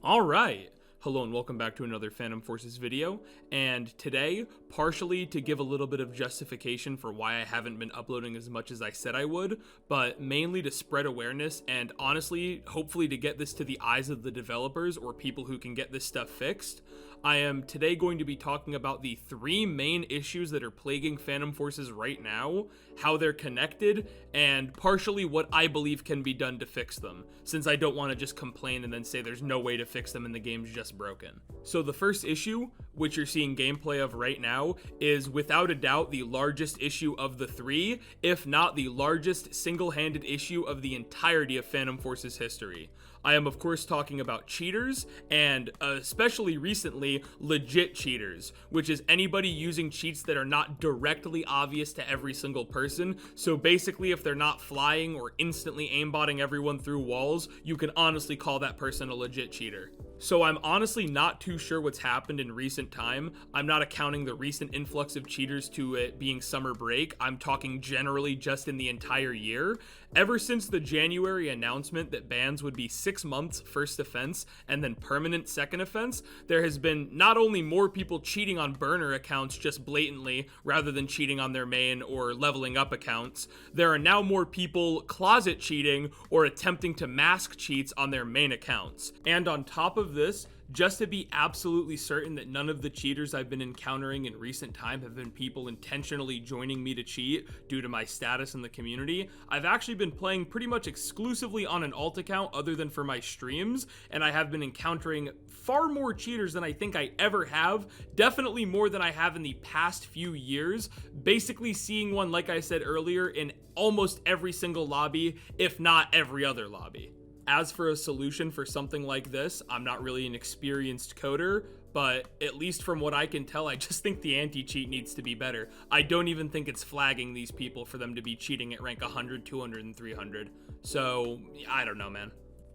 Alright, hello and welcome back to another Phantom Forces video, and today, partially to give a little bit of justification for why I haven't been uploading as much as I said I would, but mainly to spread awareness and honestly, hopefully to get this to the eyes of the developers or people who can get this stuff fixed, I am today going to be talking about the three main issues that are plaguing Phantom Forces right now, how they're connected, and partially what I believe can be done to fix them, since I don't want to just complain and then say there's no way to fix them and the game's just broken. So the first issue, which you're seeing gameplay of right now, is without a doubt the largest issue of the three, if not the largest single-handed issue of the entirety of Phantom Forces history. I am of course talking about cheaters, and especially recently, legit cheaters, which is anybody using cheats that are not directly obvious to every single person. So basically, if they're not flying or instantly aimbotting everyone through walls, you can honestly call that person a legit cheater. So I'm honestly not too sure what's happened in recent time. I'm not accounting the recent influx of cheaters to it being summer break. I'm talking generally just in the entire year. Ever since the January announcement that bans would be 6 months first offense and then permanent second offense, there has been not only more people cheating on burner accounts just blatantly rather than cheating on their main or leveling up accounts, there are now more people closet cheating or attempting to mask cheats on their main accounts. And on top of this, just to be absolutely certain that none of the cheaters I've been encountering in recent time have been people intentionally joining me to cheat due to my status in the community, I've actually been playing pretty much exclusively on an alt account other than for my streams, and I have been encountering far more cheaters than I think I ever have, definitely more than I have in the past few years, basically seeing one, like I said earlier, in almost every single lobby, if not every other lobby. As for a solution for something like this, I'm not really an experienced coder, but at least from what I can tell, I just think the anti-cheat needs to be better. I don't even think it's flagging these people for them to be cheating at rank 100, 200, and 300. So, I don't know, man.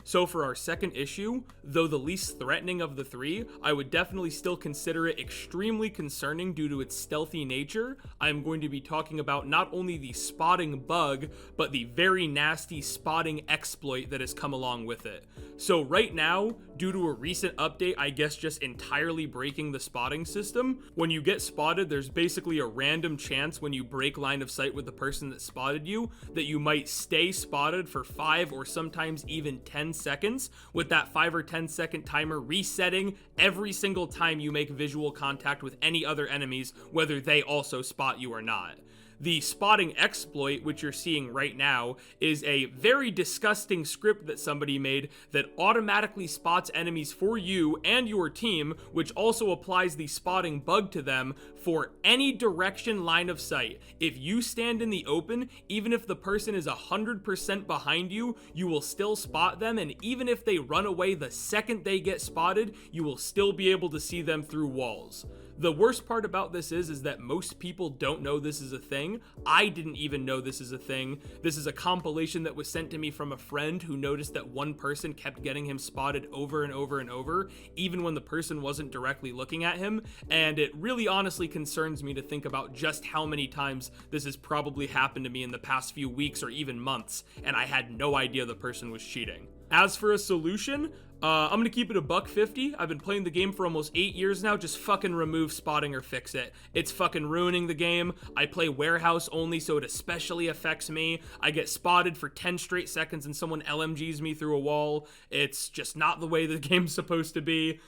So for our second issue, though the least threatening of the three, I would definitely still consider it extremely concerning due to its stealthy nature. I'm going to be talking about not only the spotting bug, but the very nasty spotting exploit that has come along with it. So right now, due to a recent update, I guess just entirely breaking the spotting system, when you get spotted, there's basically a random chance when you break line of sight with the person that spotted you, that you might stay spotted for 5 or sometimes even 10 seconds, with that 5 or 10 second timer resetting every single time you make visual contact with any other enemies, whether they also spot you or not. The spotting exploit, which you're seeing right now, is a very disgusting script that somebody made that automatically spots enemies for you and your team, which also applies the spotting bug to them for any direction line of sight. If you stand in the open, even if the person is 100% behind you, you will still spot them, and even if they run away the second they get spotted, you will still be able to see them through walls. The worst part about this is that most people don't know this is a thing. I didn't even know this is a thing. This is a compilation that was sent to me from a friend who noticed that one person kept getting him spotted over and over and over, even when the person wasn't directly looking at him, and it really honestly concerns me to think about just how many times this has probably happened to me in the past few weeks or even months, and I had no idea the person was cheating. As for a solution, I'm gonna keep it $1.50. I've been playing the game for almost 8 years now. Just fucking remove spotting or fix it. It's fucking ruining the game. I play warehouse only, so it especially affects me. I get spotted for 10 straight seconds and someone LMGs me through a wall. It's just not the way the game's supposed to be.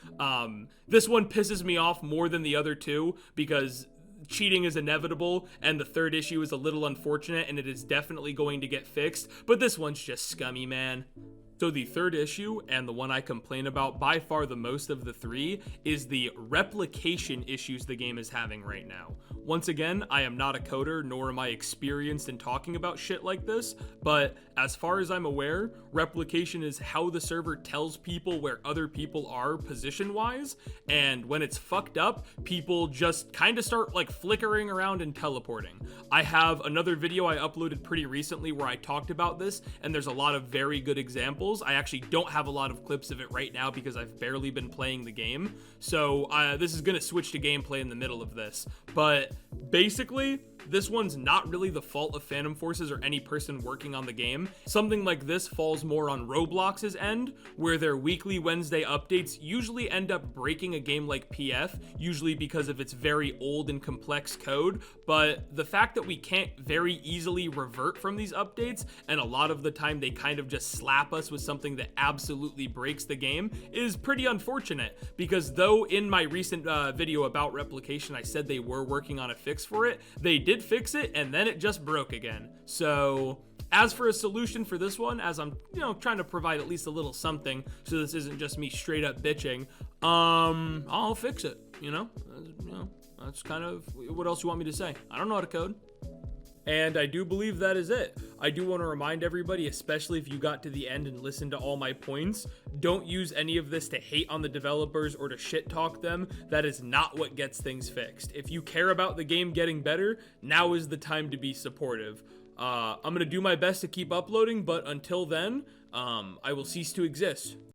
This one pisses me off more than the other two because cheating is inevitable, and the third issue is a little unfortunate, and it is definitely going to get fixed, but this one's just scummy, man. So the third issue, and the one I complain about by far the most of the three, is the replication issues the game is having right now. Once again, I am not a coder, nor am I experienced in talking about shit like this, but as far as I'm aware, replication is how the server tells people where other people are position-wise, and when it's fucked up, people just kind of start like flickering around and teleporting. I have another video I uploaded pretty recently where I talked about this, and there's a lot of very good examples examples. I actually don't have a lot of clips of it right now because I've barely been playing the game. So this is going to switch to gameplay in the middle of this. But basically, this one's not really the fault of Phantom Forces or any person working on the game. Something like this falls more on Roblox's end, where their weekly Wednesday updates usually end up breaking a game like PF, usually because of its very old and complex code. But the fact that we can't very easily revert from these updates, and a lot of the time they kind of just slap us with something that absolutely breaks the game, is pretty unfortunate. Because though in my recent video about Replication I said they were working on a fix for it, they did fix it and then it just broke again. So as for a solution for this one, as I'm trying to provide at least a little something so this isn't just me straight up bitching, I'll fix it. That's kind of what else you want me to say. I don't know how to code. And I do believe that is it. I do want to remind everybody, especially if you got to the end and listened to all my points, don't use any of this to hate on the developers or to shit talk them. That is not what gets things fixed. If you care about the game getting better, now is the time to be supportive. I'm going to do my best to keep uploading, but until then, I will cease to exist.